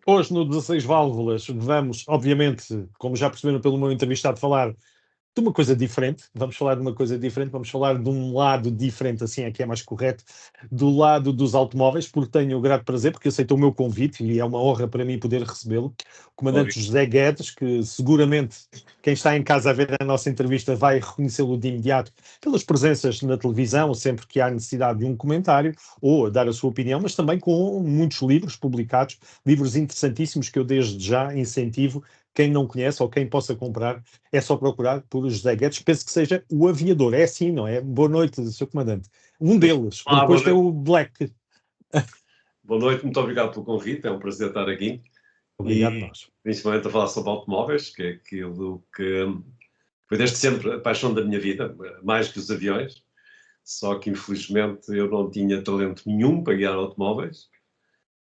Hoje no 16 Válvulas vamos, obviamente, como já perceberam pelo meu entrevistado, falar de uma coisa diferente. Vamos falar de uma coisa diferente, vamos falar de um lado diferente, assim é que é mais correto, do lado dos automóveis, porque tenho o grato prazer, porque aceitou o meu convite e é uma honra para mim poder recebê-lo. O comandante José Guedes, que seguramente quem está em casa a ver a nossa entrevista vai reconhecê-lo de imediato pelas presenças na televisão, sempre que há necessidade de um comentário ou a dar a sua opinião, mas também com muitos livros publicados, livros interessantíssimos que eu desde já incentivo quem não conhece ou quem possa comprar, é só procurar por José Guedes. Penso que seja o Aviador. É assim, não é? Boa noite, Sr. Comandante. Um deles, porque depois tem o Black. Boa noite, muito obrigado pelo convite, é um prazer estar aqui. Obrigado, nós. Principalmente a falar sobre automóveis, que é aquilo que foi desde sempre a paixão da minha vida, mais que os aviões. Só que, infelizmente, eu não tinha talento nenhum para guiar automóveis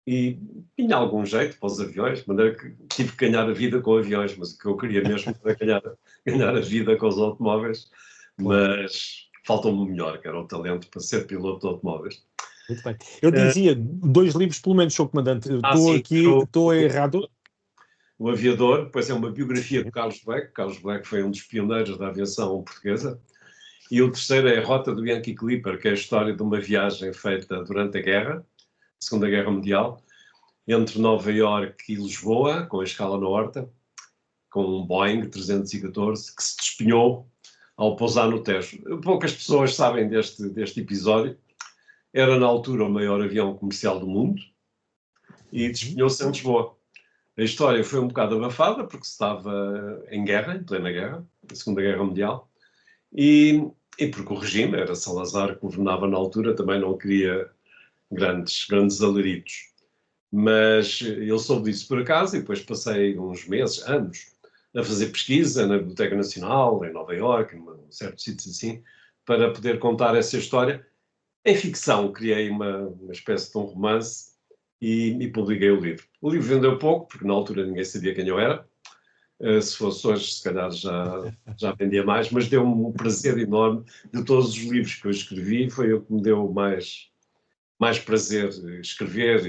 e tinha algum jeito para os aviões, de maneira que tive que ganhar a vida com aviões, mas o que eu queria mesmo era ganhar a vida com os automóveis, mas faltou-me o melhor, que era o talento para ser piloto de automóveis. Muito bem. Eu dizia 2 livros, pelo menos, Sr. Comandante. Estou errado. O Aviador, depois é uma biografia de Carlos Black. Carlos Black foi um dos pioneiros da aviação portuguesa. E o terceiro é a Rota do Yankee Clipper, que é a história de uma viagem feita durante a guerra, Segunda Guerra Mundial, entre Nova Iorque e Lisboa, com a escala na Horta, com um Boeing 314, que se despenhou ao pousar no Tejo. Poucas pessoas sabem deste episódio. Era, na altura, o maior avião comercial do mundo e despenhou-se em Lisboa. A história foi um bocado abafada, porque se estava em guerra, em plena guerra, a Segunda Guerra Mundial, e porque o regime, era Salazar que governava na altura, também não queria grandes alaridos. Mas eu soube disso por acaso e depois passei uns meses, anos, a fazer pesquisa na Biblioteca Nacional, em Nova Iorque, em certos sítios assim, para poder contar essa história. Em ficção, criei uma espécie de um romance e publiquei o livro. O livro vendeu pouco, porque na altura ninguém sabia quem eu era. Se fosse hoje, se calhar já vendia mais, mas deu-me um prazer enorme. De todos os livros que eu escrevi, foi o que me deu mais prazer escrever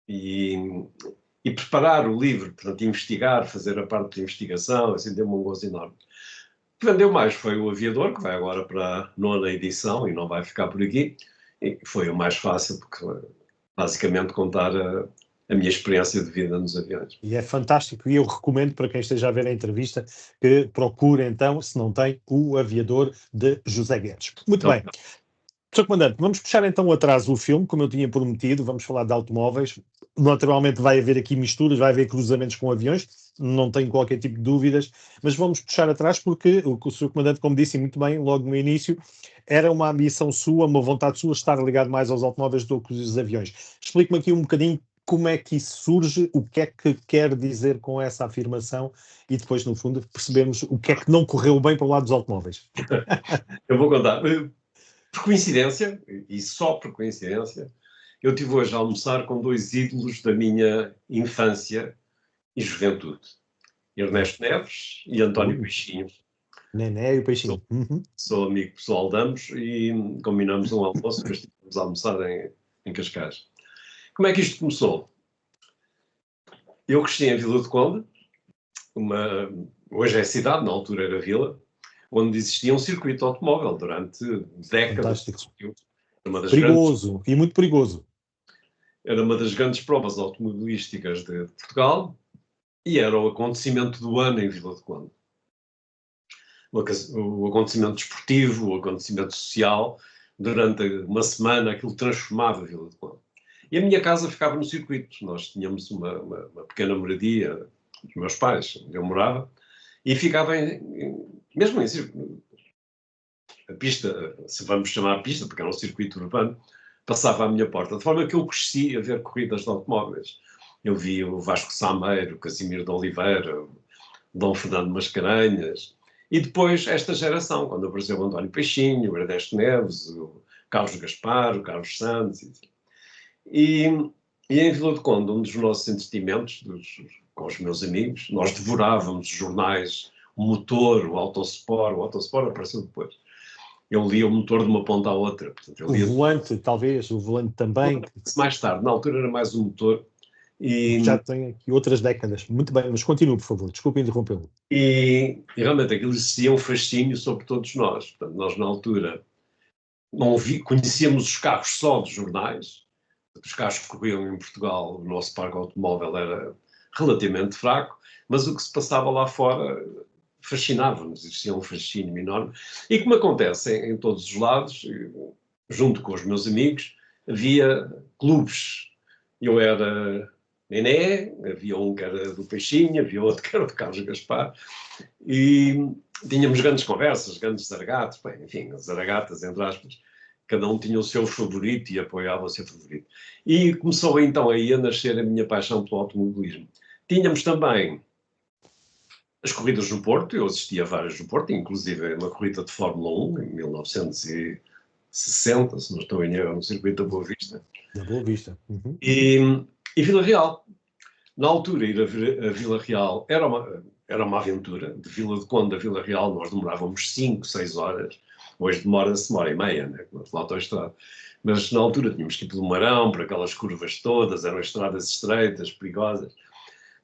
e preparar o livro, portanto, investigar, fazer a parte de investigação, assim, deu-me um gozo enorme. O que vendeu mais foi o Aviador, que vai agora para a 9ª edição e não vai ficar por aqui. E foi o mais fácil, porque basicamente contar a minha experiência de vida nos aviões. E é fantástico, e eu recomendo para quem esteja a ver a entrevista que procure então, se não tem, o Aviador de José Guedes. Muito bem. Sr. Comandante, vamos puxar então atrás o filme, como eu tinha prometido, vamos falar de automóveis. Naturalmente vai haver aqui misturas, vai haver cruzamentos com aviões, não tenho qualquer tipo de dúvidas, mas vamos puxar atrás porque o Sr. Comandante, como disse muito bem, logo no início, era uma ambição sua, uma vontade sua estar ligado mais aos automóveis do que aos aviões. Explique-me aqui um bocadinho como é que isso surge, o que é que quer dizer com essa afirmação e depois, no fundo, percebemos o que é que não correu bem para o lado dos automóveis. Eu vou contar. Por coincidência, e só por coincidência, eu estive hoje a almoçar com 2 ídolos da minha infância e juventude. Ernesto Neves e António Peixinho. Nené e o Peixinho. Sou amigo pessoal de ambos e combinamos um almoço, depois estivemos a almoçar em Cascais. Como é que isto começou? Eu cresci em Vila do Conde, hoje é cidade, na altura era vila, onde existia um circuito automóvel durante décadas. Fantástico. Perigoso, e muito perigoso. Era uma das grandes provas automobilísticas de Portugal e era o acontecimento do ano em Vila do Conde. O acontecimento desportivo, o acontecimento social, durante uma semana aquilo transformava Vila do Conde. E a minha casa ficava no circuito. Nós tínhamos uma pequena moradia dos meus pais, onde eu morava, e ficava mesmo em circuito. A pista, se vamos chamar a pista, porque era um circuito urbano, passava à minha porta. De forma que eu cresci a ver corridas de automóveis. Eu vi o Vasco Sameiro, o Casimiro de Oliveira, o Dom Fernando Mascarenhas. E depois esta geração, quando apareceu o António Peixinho, o Ernesto Neves, o Carlos Gaspar, o Carlos Santos. E em Vila do Conde, um dos nossos entretenimentos com os meus amigos, nós devorávamos jornais, o motor, o autosport apareceu depois. Eu lia o motor de uma ponta à outra. Portanto, o volante, talvez, o volante também. Mais tarde, na altura era mais o motor, Já tem aqui outras décadas. Muito bem, mas continue, por favor. Desculpe interrompê-lo. E realmente aquilo existia um fascínio sobre todos nós. Portanto, nós, na altura, conhecíamos os carros só dos jornais. Os carros que corriam em Portugal, o nosso parque automóvel era relativamente fraco, mas o que se passava lá fora fascinava-nos, existia um fascínio enorme. E como acontece em todos os lados, junto com os meus amigos, havia clubes. Eu era Nené, havia um que era do Peixinho, havia outro que era do Carlos Gaspar, e tínhamos grandes conversas, grandes zaragatas, bem, enfim, zaragatas, entre aspas, cada um tinha o seu favorito e apoiava o seu favorito. E começou então aí a nascer a minha paixão pelo automobilismo. Tínhamos também as corridas no Porto, eu assistia a várias no Porto, inclusive uma corrida de Fórmula 1 em 1960, se não estou em erro, no circuito da Boa Vista. Da Boa Vista. Uhum. E Vila Real. Na altura, ir a Vila Real era uma aventura. De Vila de Conde a Vila Real nós demorávamos 5, 6 horas. Hoje demora-se 1h30, né, com a autoestrada. Mas na altura tínhamos que ir pelo Marão, por aquelas curvas todas, eram estradas estreitas, perigosas.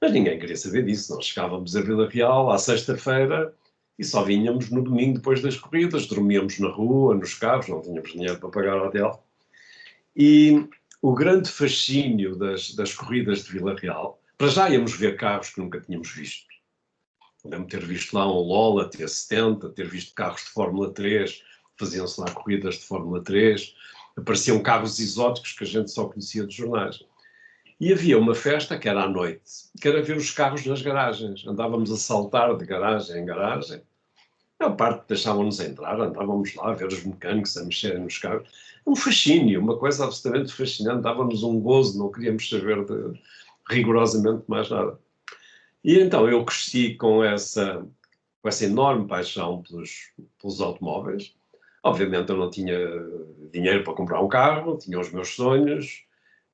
Mas ninguém queria saber disso. Nós chegávamos a Vila Real à sexta-feira e só vinhamos no domingo depois das corridas. Dormíamos na rua, nos carros, não tínhamos dinheiro para pagar hotel. E o grande fascínio das corridas de Vila Real, para já íamos ver carros que nunca tínhamos visto. Lembro-me ter visto lá um Lola T70, ter visto carros de Fórmula 3, faziam-se lá corridas de Fórmula 3, apareciam carros exóticos que a gente só conhecia dos jornais. E havia uma festa que era à noite, que era ver os carros nas garagens. Andávamos a saltar de garagem em garagem. A parte deixavam-nos entrar, andávamos lá a ver os mecânicos a mexerem nos carros. Um fascínio, uma coisa absolutamente fascinante. Dava-nos um gozo, não queríamos saber de rigorosamente mais nada. E então eu cresci com essa enorme paixão pelos automóveis. Obviamente eu não tinha dinheiro para comprar um carro, tinha os meus sonhos,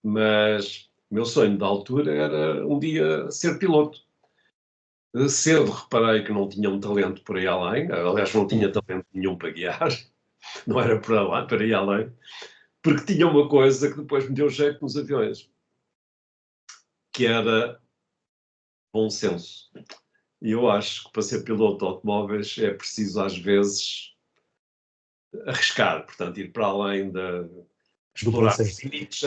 mas o meu sonho da altura era um dia ser piloto. Cedo reparei que não tinha um talento por aí além, aliás não tinha talento nenhum para guiar, não era para ir além, porque tinha uma coisa que depois me deu jeito nos aviões, que era bom senso. E eu acho que para ser piloto de automóveis é preciso às vezes arriscar, portanto ir para além da explorar os limites.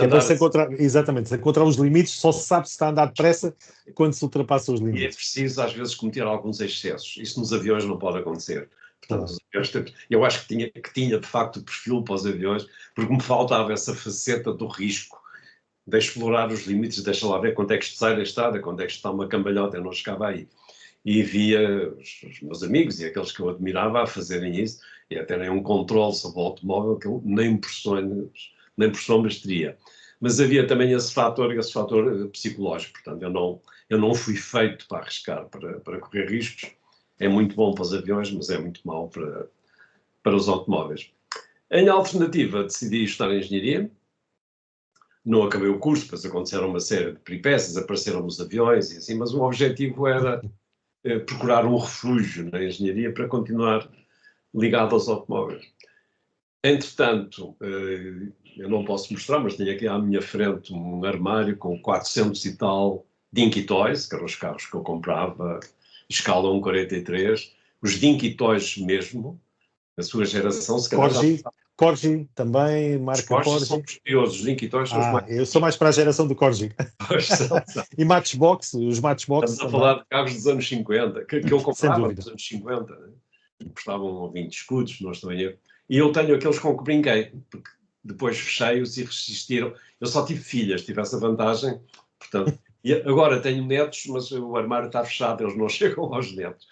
Exatamente, encontrar os limites, só se sabe se está a andar depressa quando se ultrapassa os limites. E é preciso às vezes cometer alguns excessos. Isso nos aviões não pode acontecer. Portanto, os aviões, eu acho que tinha de facto o perfil para os aviões, porque me faltava essa faceta do risco, de explorar os limites, deixa lá ver quando é que isto sai da estrada, quando é que está uma cambalhota, eu não chegava aí. E via os meus amigos e aqueles que eu admirava a fazerem isso, e a terem um controle sobre o automóvel que eu nem por sombras teria. Mas havia também esse fator psicológico, portanto eu não fui feito para arriscar, para correr riscos. É muito bom para os aviões, mas é muito mau para os automóveis. Em alternativa, decidi estudar engenharia. Não acabei o curso, depois aconteceram uma série de peripécias, apareceram os aviões e assim, mas o objetivo era procurar um refúgio na engenharia para continuar ligado aos automóveis. Entretanto, eu não posso mostrar, mas tenho aqui à minha frente um armário com 400 e tal Dinky Toys, que eram os carros que eu comprava, escala 1,43, os Dinky Toys mesmo, a sua geração, se calhar Corgi também, marca Corgi. São preciosos, os Dinky Toys são os mais... Eu sou mais para a geração do Corgi. E Matchbox, os Matchbox. Estamos a falar de carros dos anos 50, que eu comprava nos anos 50, né? Custavam 20 escudos, não estou em erro. E eu tenho aqueles com que brinquei, porque depois fechei-os e resistiram. Eu só tive filhas, tive essa vantagem, portanto, e agora tenho netos, mas o armário está fechado, eles não chegam aos netos.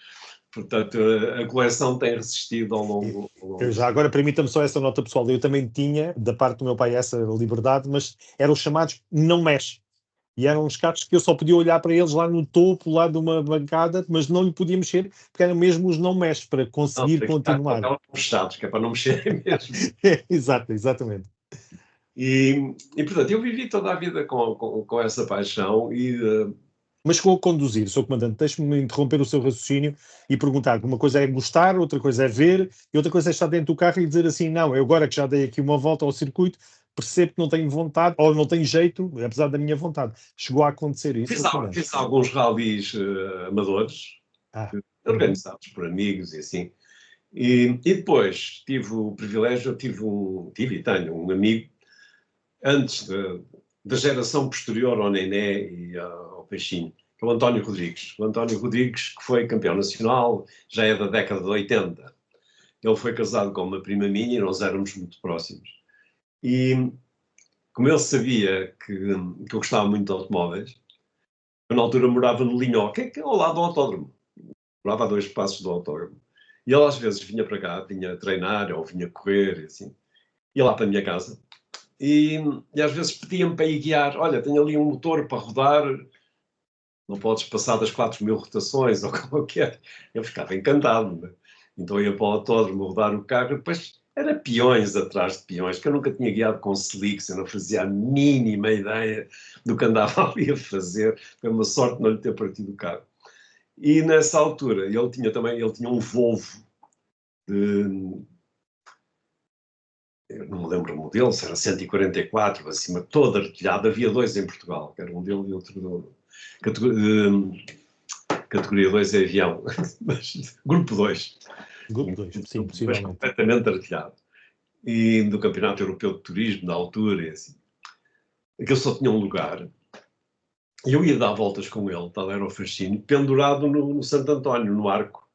Portanto, a coleção tem resistido ao longo... Já agora, permita-me só essa nota pessoal. Eu também tinha, da parte do meu pai, essa liberdade, mas eram os chamados não mexe. E eram uns carros que eu só podia olhar para eles lá no topo, lá de uma bancada, mas não lhe podia mexer, porque eram mesmo os não mexe, para conseguir continuar. Não, fechados, que é para não mexerem mesmo. Exatamente. E, portanto, eu vivi toda a vida com essa paixão e... Mas com o conduzir, Sr. Comandante, deixe-me interromper o seu raciocínio e perguntar que uma coisa é gostar, outra coisa é ver, e outra coisa é estar dentro do carro e dizer assim, não, eu agora que já dei aqui uma volta ao circuito, percebo que não tenho vontade, ou não tenho jeito, apesar da minha vontade. Chegou a acontecer isso? Fiz alguns rallies amadores, organizados por amigos e assim. E depois tive o privilégio, tive e tenho um amigo, antes da geração posterior ao Nené e ao Peixinho, que é o António Rodrigues. O António Rodrigues, que foi campeão nacional, já é da década de 80. Ele foi casado com uma prima minha e nós éramos muito próximos. E como ele sabia que eu gostava muito de automóveis, eu na altura morava no Linhó, que é ao lado do autódromo. Morava a 2 passos do autódromo. E ele às vezes vinha para cá, vinha treinar ou vinha correr, e assim. Ia lá para a minha casa. E às vezes pedia-me para ir guiar. Olha, tenho ali um motor para rodar, não podes passar das 4.000 rotações, ou qualquer. Eu ficava encantado, né? Então ia para o autódromo rodar o carro, e depois era peões atrás de peões, que eu nunca tinha guiado com slicks, eu não fazia a mínima ideia do que andava ali a fazer. Foi uma sorte não lhe ter partido o carro. E nessa altura, ele tinha um Volvo de... Eu não me lembro o modelo, se era 144, acima, todo artilhado. Havia 2 em Portugal, que era um dele e outro... Categoria 2 é avião, mas grupo 2. Grupo 2, sim, possivelmente. Completamente artilhado. E do Campeonato Europeu de Turismo, na altura, e assim. Aquilo só tinha um lugar. E eu ia dar voltas com ele, tal era o fascínio, pendurado no Santo António, no arco.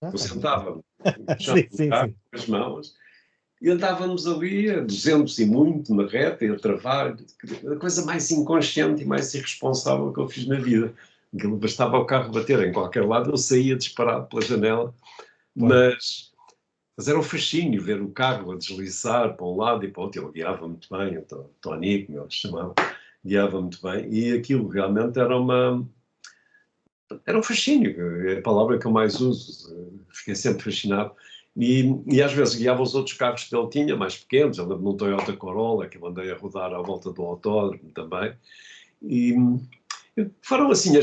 Eu sentava-me, com as mãos, e andávamos ali a 200 e muito, na reta, e a travar. A coisa mais inconsciente e mais irresponsável que eu fiz na vida. Aquilo bastava o carro bater em qualquer lado, eu saía disparado pela janela, mas era um fascínio ver o carro a deslizar para um lado e para o outro. Ele guiava muito bem, o Tony, como ele chamava, guiava muito bem, e aquilo realmente era um fascínio, é a palavra que eu mais uso. Fiquei sempre fascinado. E às vezes guiava os outros carros que ele tinha, mais pequenos. Eu lembro-me de um Toyota Corolla, que eu andei a rodar à volta do autódromo também. E foram assim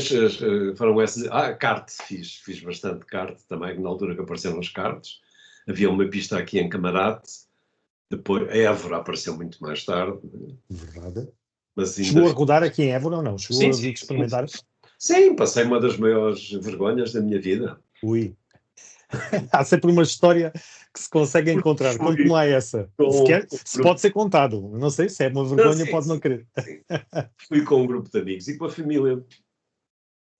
foram essas... kart, fiz bastante kart também, na altura que apareceram os karts. Havia uma pista aqui em Camarate, depois a Évora apareceu muito mais tarde. Verdade. Mas ainda... Chegou a rodar aqui em Évora ou não? Chegou a experimentar? Sim, passei uma das maiores vergonhas da minha vida. Ui. Há sempre uma história que se consegue encontrar. Conte-me lá essa. Se pode ser contado. Não sei se é uma vergonha, pode não querer. Fui com um grupo de amigos e com a família.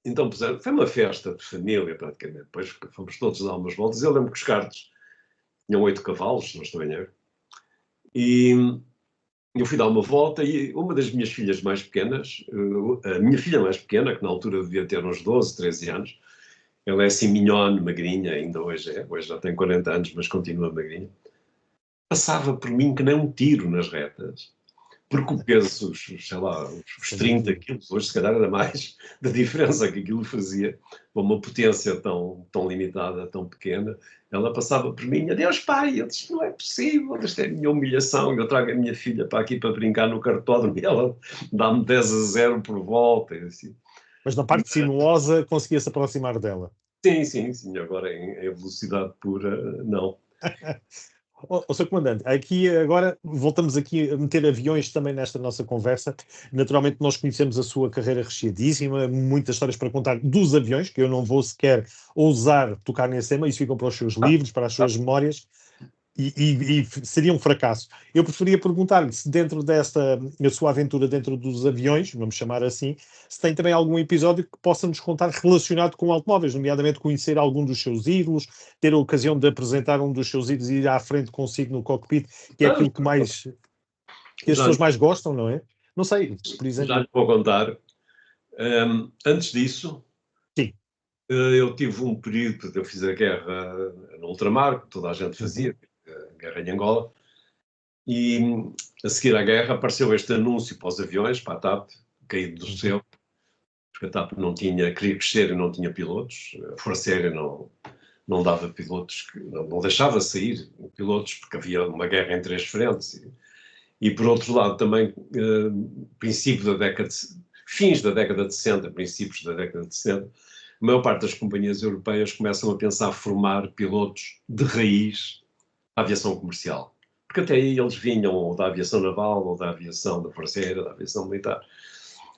Então foi uma festa de família praticamente. Depois fomos todos dar umas voltas. Eu lembro que os karts tinham 8 cavalos, se não estou em erro. E eu fui dar uma volta e uma das minhas filhas mais pequenas, a minha filha mais pequena, que na altura devia ter uns 12, 13 anos, ela é assim mignone, magrinha, ainda hoje já tem 40 anos, mas continua magrinha, passava por mim que nem um tiro nas retas, porque o peso, sei lá, os 30 quilos, hoje se calhar era mais, da diferença que aquilo fazia, com uma potência tão limitada, tão pequena, ela passava por mim, adeus pai, eu disse, não é possível, esta é a minha humilhação, eu trago a minha filha para aqui para brincar no kartódromo e ela dá-me 10-0 por volta, e assim. Mas na parte sinuosa conseguia-se aproximar dela. Sim, agora em velocidade pura, não. Sr. Comandante, aqui agora voltamos aqui a meter aviões também nesta nossa conversa. Naturalmente nós conhecemos a sua carreira recheadíssima, muitas histórias para contar dos aviões, que eu não vou sequer ousar tocar nesse tema, isso ficam para os seus livros, para as suas memórias, e seria um fracasso. Eu preferia perguntar-lhe se dentro desta, a sua aventura dentro dos aviões, vamos chamar assim, se tem também algum episódio que possa nos contar relacionado com automóveis, nomeadamente conhecer algum dos seus ídolos, ter a ocasião de apresentar um dos seus ídolos e ir à frente consigo no cockpit, que é aquilo que as pessoas mais gostam, não é? Não sei, por exemplo... Já lhe vou contar. Antes disso, sim, eu tive um período, eu fiz a guerra no ultramar, que toda a gente fazia, a guerra em Angola, e a seguir à guerra apareceu este anúncio para os aviões, para a TAP, caído do céu, porque a TAP queria crescer e não tinha pilotos, a Força Aérea não dava pilotos, não deixava sair pilotos, porque havia uma guerra em 3 frentes. E por outro lado também, fins da década de 60, princípios da década de 60, a maior parte das companhias europeias começam a pensar formar pilotos de raiz à aviação comercial. Porque porque até aí eles vinham ou da aviação naval, ou da aviação da Força Aérea, da aviação militar.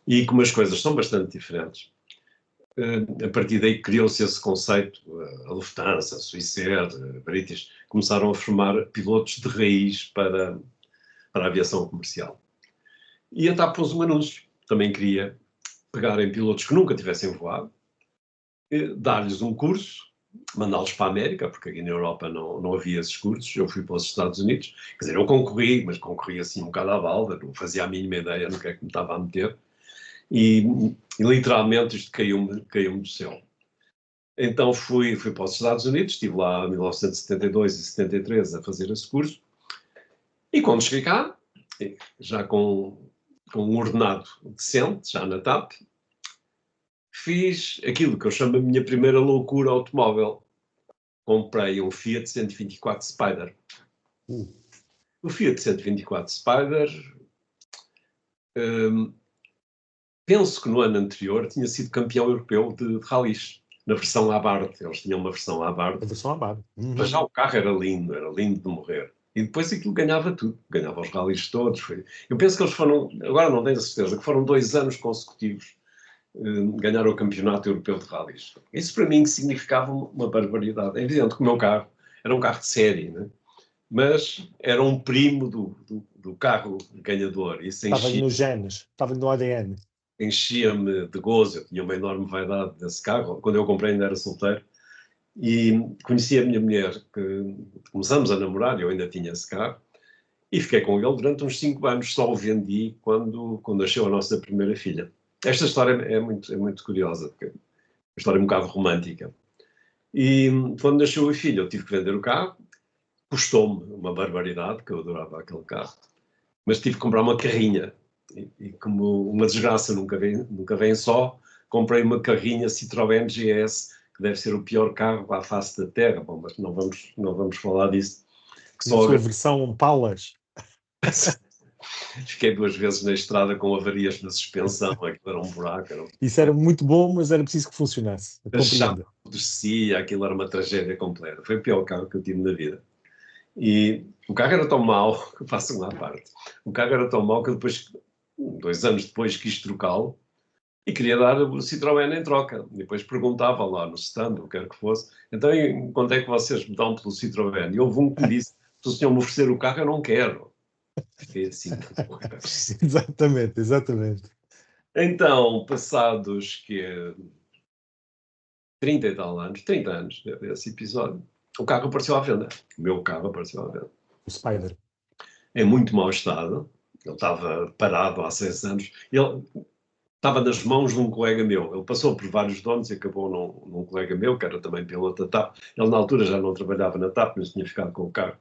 E como as coisas são bastante diferentes, a partir daí criou-se esse conceito, a Lufthansa, a Swissair, a British, começaram a formar pilotos de raiz para a aviação comercial. E a TAP pôs um anúncio, também queria pegar em pilotos que nunca tivessem voado, dar-lhes um curso, mandá-los para a América, porque aqui na Europa não havia esses cursos, eu fui para os Estados Unidos, quer dizer, eu concorri, mas concorri assim um bocado à balda, não fazia a mínima ideia no que é que me estava a meter, e literalmente isto caiu-me do céu. Então fui para os Estados Unidos, estive lá em 1972 e 73 a fazer esse curso, e quando cheguei cá, já com um ordenado decente, já na TAP, fiz aquilo que eu chamo a minha primeira loucura automóvel. Comprei um Fiat 124 Spider. O Fiat 124 Spider, penso que no ano anterior tinha sido campeão europeu de rallies, na versão Abarth. Eles tinham uma versão Abarth. A versão Abarth. Mas já o carro era lindo de morrer. E depois aquilo ganhava tudo, ganhava os rallies todos. Eu penso que eles foram, agora não tenho a certeza, que foram 2 anos consecutivos ganhar o campeonato europeu de rallies. Isso para mim significava uma barbaridade. É evidente que o meu carro era um carro de série, né? Mas era um primo do carro ganhador. Isso estava nos genes, estava no ADN. Enchia-me de gozo, eu tinha uma enorme vaidade desse carro. Quando eu comprei ainda era solteiro. E conheci a minha mulher, que começamos a namorar, eu ainda tinha esse carro, e fiquei com ele durante uns 5 anos, só o vendi quando nasceu a nossa primeira filha. Esta história é muito curiosa, porque é uma história um bocado romântica. E quando nasceu a filha, eu tive que vender o carro, custou-me uma barbaridade, que eu adorava aquele carro, mas tive que comprar uma carrinha. E como uma desgraça nunca vem só, comprei uma carrinha Citroën GS, que deve ser o pior carro à face da Terra. Bom, mas não vamos falar disso. Que só a versão Palas. Fiquei 2 vezes na estrada com avarias na suspensão, aquilo era um buraco. Isso era muito bom, mas era preciso que funcionasse. A chapa descia, aquilo era uma tragédia completa. Foi o pior carro que eu tive na vida. E o carro era tão mau, que faço uma à parte, o carro era tão mau que depois, 2 anos depois, quis trocá-lo e queria dar o Citroën em troca. E depois perguntava lá no stand, o que quer que fosse, então quanto é que vocês me dão pelo Citroën? E houve um que me disse, se o senhor me oferecer o carro, eu não quero. Fiquei assim. Exatamente. Então, passados 30 e tal anos, 30 anos desse episódio, o carro apareceu à venda. O meu carro apareceu à venda. O Spider. Em muito mau estado. Ele estava parado há 6 anos. Ele estava nas mãos de um colega meu. Ele passou por vários donos e acabou num colega meu, que era também piloto da TAP. Ele, na altura, já não trabalhava na TAP, mas tinha ficado com o carro.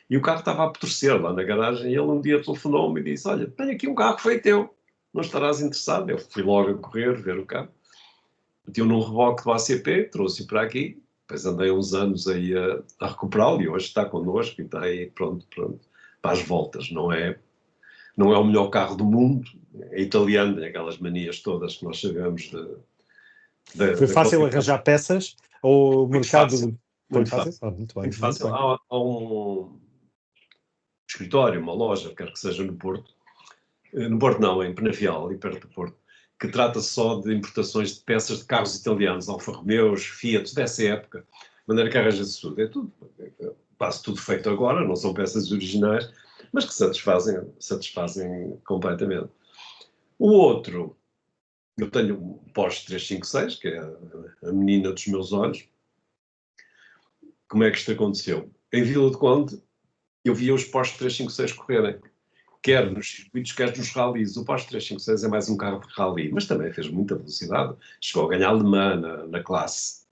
E o carro estava a apodrecer lá na garagem. E ele um dia telefonou-me e disse, olha, tenho aqui um carro que foi teu. Não estarás interessado? Eu fui logo a correr, ver o carro. Meti-o num reboque do ACP, trouxe-o para aqui. Depois andei uns anos aí a recuperá-lo e hoje está connosco e está aí pronto para as voltas. Não é o melhor carro do mundo, é italiano, tem aquelas manias todas que nós sabemos. Foi fácil arranjar peças ou o mercado... Muito fácil. Muito bem. Muito fácil. Há um escritório, uma loja, quer que seja no Porto. No Porto não, em Penafiel, ali perto do Porto, que trata só de importações de peças de carros italianos, Alfa Romeos, Fiat, dessa época, de maneira que arranja-se tudo. É tudo, quase tudo feito agora, não são peças originais, mas que satisfazem completamente. O outro, eu tenho um Porsche 356, que é a menina dos meus olhos. Como é que isto aconteceu? Em Vila de Conde, eu via os Porsche 356 correrem, quer nos circuitos, quer nos rallies. O Porsche 356 é mais um carro de rally, mas também fez muita velocidade. Chegou a ganhar alemã na classe.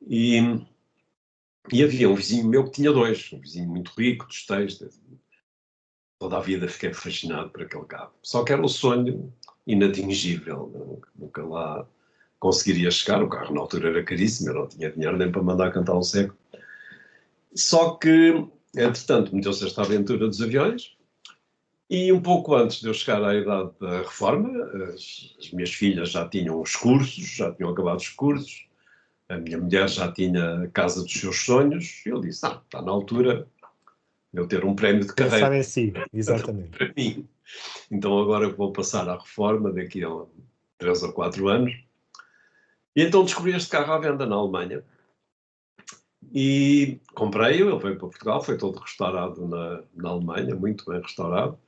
E havia um vizinho meu que tinha 2, um vizinho muito rico, dos textos. Toda a vida fiquei fascinado por aquele carro. Só que era um sonho inatingível. Nunca lá conseguiria chegar. O carro na altura era caríssimo, eu não tinha dinheiro nem para mandar cantar um seco. Só que, entretanto, meteu-se esta aventura dos aviões. E um pouco antes de eu chegar à idade da reforma, as minhas filhas já tinham os cursos, já tinham acabado os cursos, a minha mulher já tinha a casa dos seus sonhos, e eu disse, está na altura, eu ter um prémio de Pensar carreira em si, exatamente. para mim. Então agora vou passar à reforma daqui a 3 ou 4 anos. E então descobri este carro à venda na Alemanha. E comprei-o, ele veio para Portugal, foi todo restaurado na Alemanha, muito bem restaurado.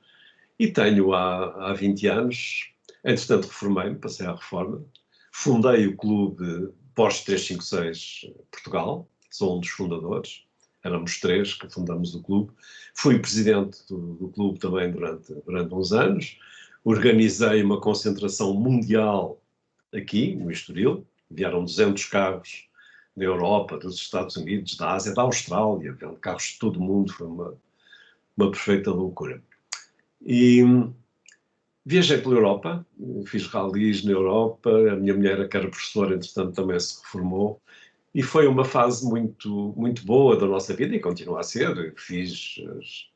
E tenho há 20 anos, entretanto reformei-me, passei à reforma. Fundei o clube Porsche 356 Portugal, sou um dos fundadores. Éramos 3 que fundamos o clube. Fui presidente do clube também durante uns anos. Organizei uma concentração mundial aqui, no Estoril. Vieram 200 carros da Europa, dos Estados Unidos, da Ásia, da Austrália, vendo carros de todo o mundo. Foi uma perfeita loucura. E viajei pela Europa, fiz ralis na Europa. A minha mulher, que era professora, entretanto, também se reformou. E foi uma fase muito, muito boa da nossa vida e continua a ser. Fiz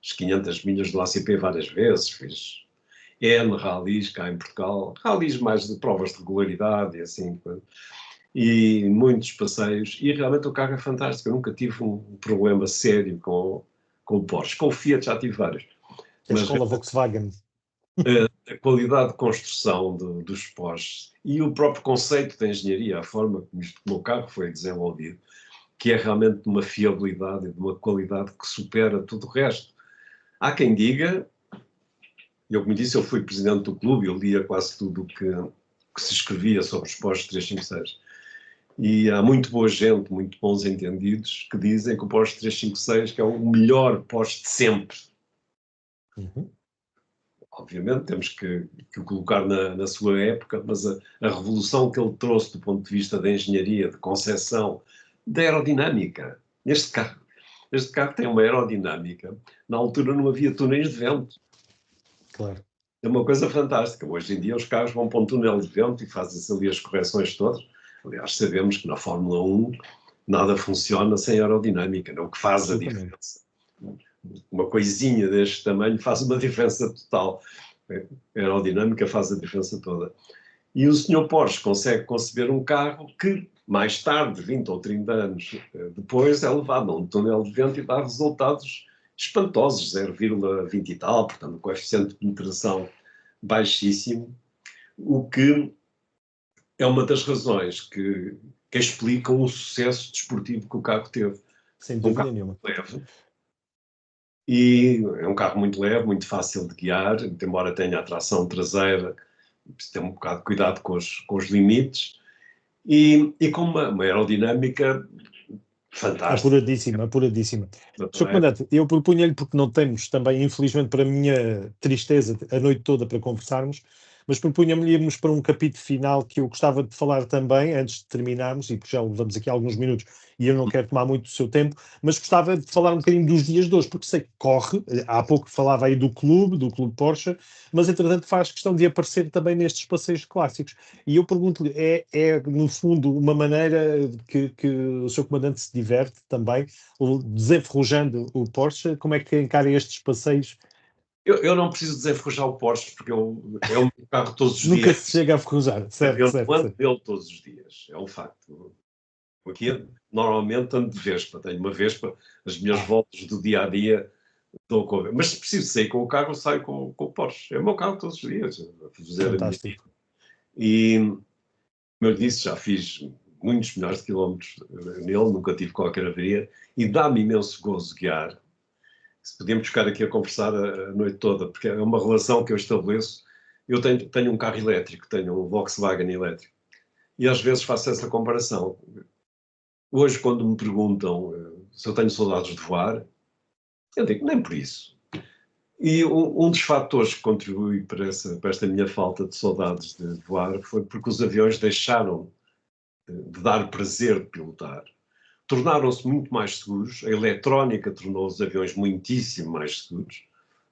as 500 milhas do ACP várias vezes, fiz N ralis cá em Portugal, ralis mais de provas de regularidade e assim, e muitos passeios. E realmente o carro é fantástico. Eu nunca tive um problema sério com o Porsche. Com o Fiat já tive vários. A Mas escola Volkswagen. a qualidade de construção dos Porsche e o próprio conceito de engenharia, a forma como o meu carro foi desenvolvido, que é realmente de uma fiabilidade e de uma qualidade que supera tudo o resto. Há quem diga, eu como disse, eu fui presidente do clube, eu lia quase tudo o que se escrevia sobre os Porsche 356. E há muito boa gente, muito bons entendidos, que dizem que o Porsche 356 que é o melhor Porsche de sempre. Uhum. Obviamente temos que o colocar na sua época, mas a revolução que ele trouxe do ponto de vista da engenharia, de concepção, da aerodinâmica. Este carro tem uma aerodinâmica. Na altura não havia túneis de vento. Claro. É uma coisa fantástica. Hoje em dia os carros vão para um túnel de vento e fazem-se ali as correções todas. Aliás, sabemos que na Fórmula 1 nada funciona sem aerodinâmica, não, que faz a diferença. Uma coisinha deste tamanho faz uma diferença total. A aerodinâmica faz a diferença toda. E o senhor Porsche consegue conceber um carro que, mais tarde, 20 ou 30 anos depois, é levado a um túnel de vento e dá resultados espantosos, 0,20 e tal, portanto, um coeficiente de penetração baixíssimo, o que é uma das razões que explicam o sucesso desportivo que o carro teve. Sem Um dúvida carro nenhuma. leve, e é um carro muito leve, muito fácil de guiar, embora tenha a tração traseira, tem um bocado de cuidado com os limites, e com uma aerodinâmica fantástica. Apuradíssima, apuradíssima. Sr. Comandante, eu propunha-lhe, porque não temos também, infelizmente, para a minha tristeza, a noite toda para conversarmos, mas propunha-me irmos para um capítulo final que eu gostava de falar também, antes de terminarmos, e porque já levamos aqui alguns minutos e eu não quero tomar muito do seu tempo, mas gostava de falar um bocadinho dos dias de hoje, porque sei que corre, há pouco falava aí do clube Porsche, mas entretanto faz questão de aparecer também nestes passeios clássicos. E eu pergunto-lhe, no fundo uma maneira que o seu comandante se diverte também, desenferrujando o Porsche, como é que encara estes passeios? Eu não preciso desenferrujar o Porsche, porque é o meu carro todos os Nunca dias. se chega a ferrujar, certo, Eu certo, não ando certo. dele todos os dias, é um facto. Aqui, normalmente ando de Vespa, tenho uma Vespa, as minhas voltas do dia a dia estou com. Mas se preciso sair com o carro, eu saio com o Porsche. É o meu carro todos os dias, a fazer a minha vida. Fantástico. E, como eu disse, já fiz muitos milhares de quilómetros nele, nunca tive qualquer avaria, e dá-me imenso gozo guiar. Se podíamos ficar aqui a conversar a noite toda, porque é uma relação que eu estabeleço. Eu tenho um carro elétrico, tenho um Volkswagen elétrico, e às vezes faço essa comparação. Hoje, quando me perguntam se eu tenho saudades de voar, eu digo, nem por isso. E um dos fatores que contribui para esta minha falta de saudades de voar foi porque os aviões deixaram de dar prazer de pilotar. Tornaram-se muito mais seguros, a eletrónica tornou os aviões muitíssimo mais seguros.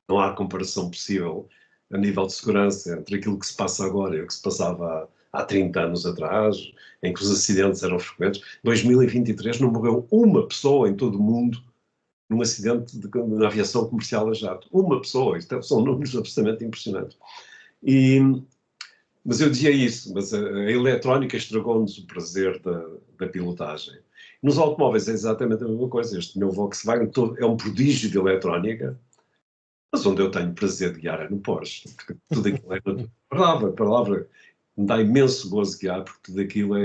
Não há comparação possível a nível de segurança entre aquilo que se passa agora e o que se passava há 30 anos atrás, em que os acidentes eram frequentes. Em 2023 não morreu uma pessoa em todo o mundo num acidente de aviação comercial a jato. Uma pessoa. Isto são números absolutamente impressionantes. E Mas eu dizia isso, mas a eletrónica estragou-nos o prazer da pilotagem. Nos automóveis é exatamente a mesma coisa. Este meu Volkswagen é um prodígio de eletrónica, mas onde eu tenho prazer de guiar é no Porsche, porque tudo aquilo é natural. A palavra me dá imenso gozo de guiar, porque tudo aquilo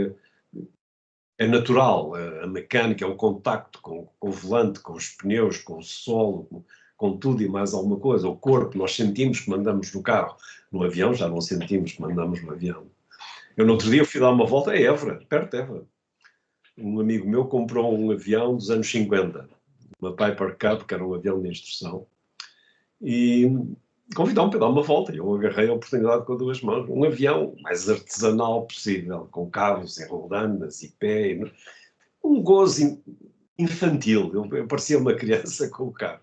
é natural. A mecânica é o contacto com o volante, com os pneus, com o solo, com tudo e mais alguma coisa. O corpo, nós sentimos que mandamos no carro. No avião já não sentimos que mandamos no avião. Eu no outro dia fui dar uma volta a Évora, perto de Évora. Um amigo meu comprou um avião dos anos 50, uma Piper Cub, que era um avião de instrução, e convidou-me para dar uma volta. Eu agarrei a oportunidade com duas mãos. Um avião mais artesanal possível, com carros e rodanas e pé. Um gozo infantil. Eu parecia uma criança com o carro.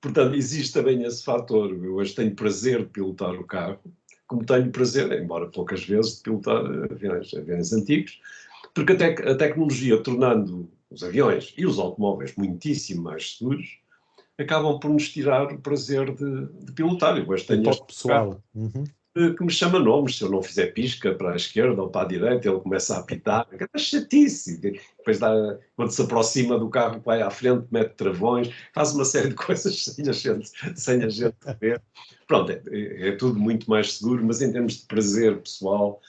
Portanto, existe também esse fator. Eu hoje tenho prazer de pilotar o carro, como tenho prazer, embora poucas vezes, de pilotar aviões antigos, porque a tecnologia, tornando os aviões e os automóveis muitíssimo mais seguros, acabam por nos tirar o prazer de pilotar. Eu hoje tenho este pessoal. que me chama nomes, se eu não fizer pisca para a esquerda ou para a direita, ele começa a apitar, é chatice. Depois quando se aproxima do carro, vai à frente, mete travões, faz uma série de coisas sem a gente ver. Pronto, é tudo muito mais seguro, mas em termos de prazer pessoal,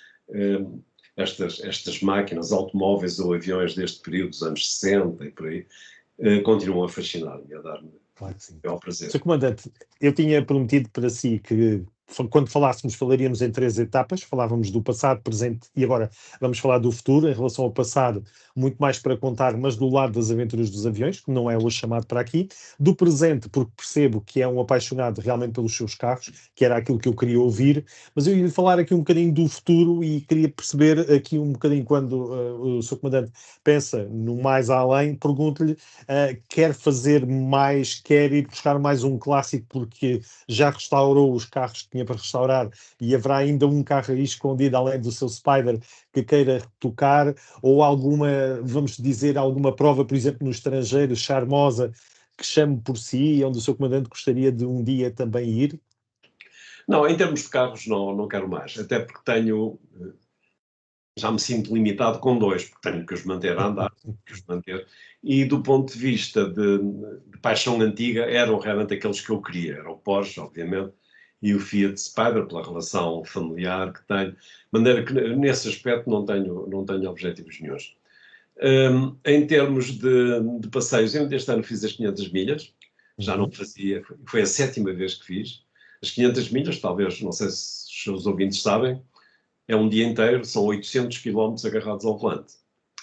estas máquinas, automóveis ou aviões deste período dos anos 60 e por aí, continuam a fascinar-me, a dar-me Claro que sim. ao prazer. Sr. Comandante, eu tinha prometido para si que quando falássemos, falaríamos em 3 etapas. Falávamos do passado, presente e agora vamos falar do futuro. Em relação ao passado, muito mais para contar, mas do lado das aventuras dos aviões, que não é hoje chamado para aqui. Do presente, porque percebo que é um apaixonado realmente pelos seus carros, que era aquilo que eu queria ouvir. Mas eu ia falar aqui um bocadinho do futuro e queria perceber aqui um bocadinho quando o Sr. Comandante pensa no mais além, pergunto-lhe, quer fazer mais, quer ir buscar mais um clássico porque já restaurou os carros que tinha para restaurar e haverá ainda um carro aí escondido além do seu Spider que queira tocar, ou alguma, vamos dizer, alguma prova, por exemplo, no estrangeiro, charmosa, que chame por si, onde o seu comandante gostaria de um dia também ir? Não, em termos de carros não quero mais, até porque já me sinto limitado com 2, porque tenho que os manter a andar, e do ponto de vista de paixão antiga, eram realmente aqueles que eu queria, era o Porsche, obviamente, e o Fiat Spider, pela relação familiar que tenho, de maneira que nesse aspecto não tenho objetivos nenhuns. Em termos de passeios, eu este ano fiz as 500 milhas, já não fazia, foi a 7ª vez que fiz. As 500 milhas, talvez, não sei se os seus ouvintes sabem, é um dia inteiro, são 800 quilómetros agarrados ao volante.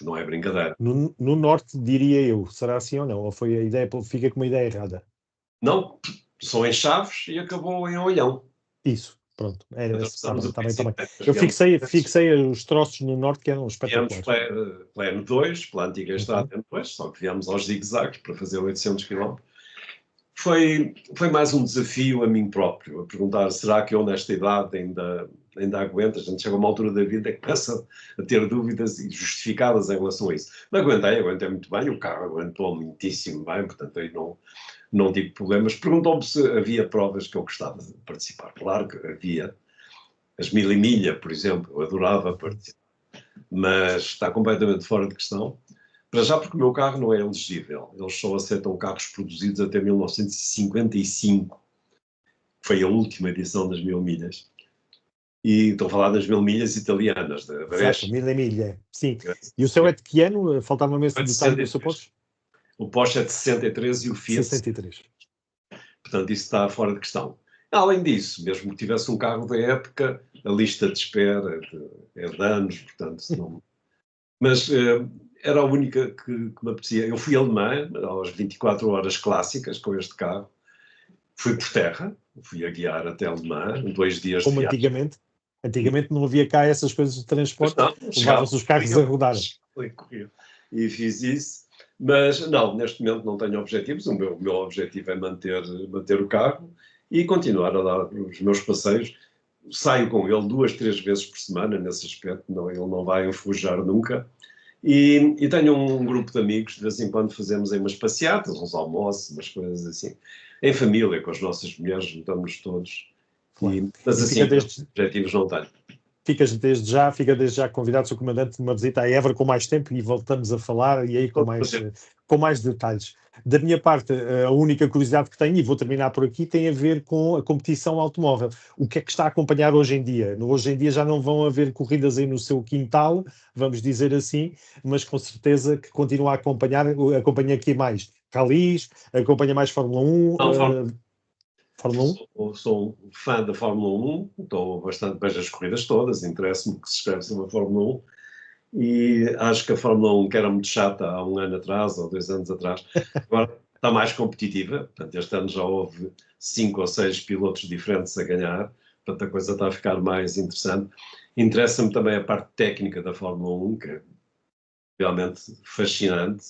Não é brincadeira. No norte, diria eu, será assim ou não? Ou foi a ideia, fica com uma ideia errada? Não, são em Chaves e acabou em Olhão. Isso, pronto. Está bem, está bem, está bem. Eu Viemos, fixei os troços no norte que eram espetaculares. pela M2, pela antiga estrada M2, só que viemos aos zigue-zagues para fazer 800 km. Foi mais um desafio a mim próprio, a perguntar, será que eu nesta idade ainda aguento? A gente chega a uma altura da vida que começa a ter dúvidas e justificadas em relação a isso. Mas aguentei muito bem, o carro aguentou muitíssimo bem, portanto aí não tive problemas. Perguntou-me se havia provas que eu gostava de participar. Claro que havia. As 1000 milha, por exemplo, eu adorava participar. Mas está completamente fora de questão. Para já porque o meu carro não é elegível. Eles só aceitam carros produzidos até 1955. Foi a última edição das 1000 milhas. E estou a falar das 1000 milhas italianas, da Brescia. Exato, 1000 milha, sim. E o seu é de que ano? Faltava-me esse detalhe do seu Porsche? O Porsche é de 63 e o Fiat 63. Portanto, isso está fora de questão. Além disso, mesmo que tivesse um carro da época, a lista de espera é de anos, portanto, não... Mas era a única que me apetecia. Eu fui alemã, às 24 horas clássicas, com este carro. Fui por terra, fui a guiar até Alemã, 2 dias Como de viagem. antigamente. Antigamente não havia cá essas coisas de transporte, levavam-se os carros a rodar. E fiz isso. Mas não, neste momento não tenho objetivos. O meu objetivo é manter o carro e continuar a dar os meus passeios. Saio com ele 2, 3 vezes por semana, nesse aspecto, ele não vai enferrujar nunca. E tenho um grupo de amigos, de vez em quando fazemos aí umas passeatas, uns almoços, umas coisas assim. Em família, com as nossas mulheres, juntamos todos. Claro. Mas assim, objetivos não tenho. fica desde já convidado, Sr. Comandante, uma visita à Évora com mais tempo e voltamos a falar e aí com mais detalhes. Da minha parte, a única curiosidade que tenho, e vou terminar por aqui, tem a ver com a competição automóvel. O que é que está a acompanhar hoje em dia? Hoje em dia já não vão haver corridas aí no seu quintal, vamos dizer assim, mas com certeza que continua a acompanha aqui mais rallies, acompanha mais Fórmula 1. Fórmula 1? Sou um fã da Fórmula 1, estou bastante bem as corridas todas, interessa-me que se escreve sobre a Fórmula 1 e acho que a Fórmula 1, que era muito chata há um ano atrás ou 2 anos atrás, agora está mais competitiva. Portanto, este ano já houve 5 ou 6 pilotos diferentes a ganhar, portanto a coisa está a ficar mais interessante. Interessa-me também a parte técnica da Fórmula 1, que é realmente fascinante.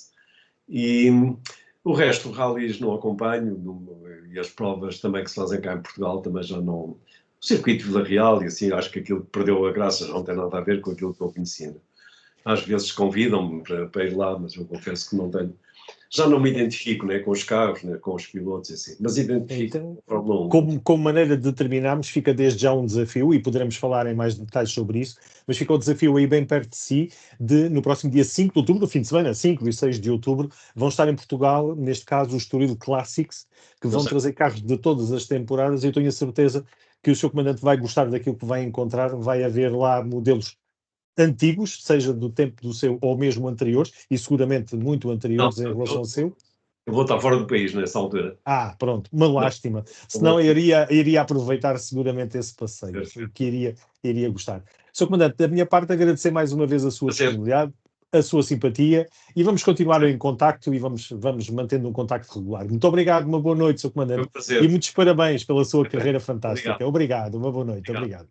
E o resto, rallies não acompanho, e as provas também que se fazem cá em Portugal também já não. O circuito Vila Real, e assim, acho que aquilo que perdeu a graça já não tem nada a ver com aquilo que eu conhecia. Às vezes convidam-me para ir lá, mas eu confesso que não tenho. Já não me identifico, né, com os carros, né, com os pilotos, assim, mas identifico então, com a Fórmula 1. como maneira de terminarmos, fica desde já um desafio, e poderemos falar em mais detalhes sobre isso, mas fica o desafio aí bem perto de si, no próximo dia 5 de outubro, no fim de semana, 5 e 6 de outubro, vão estar em Portugal, neste caso, os Estoril Classics, que vão trazer carros de todas as temporadas, e eu tenho a certeza que o Sr. Comandante vai gostar daquilo que vai encontrar, vai haver lá modelos antigos, seja do tempo do seu ou mesmo anteriores, e seguramente muito anteriores em relação ao seu. Eu vou estar fora do país nessa altura. Pronto, uma lástima. Senão iria aproveitar seguramente esse passeio, que iria gostar. Sr. Comandante, da minha parte, agradecer mais uma vez a sua disponibilidade, a sua simpatia, e vamos continuar em contacto e vamos mantendo um contacto regular. Muito obrigado, uma boa noite, Sr. Comandante, e muitos parabéns pela sua carreira fantástica. Obrigado, uma boa noite. Obrigado.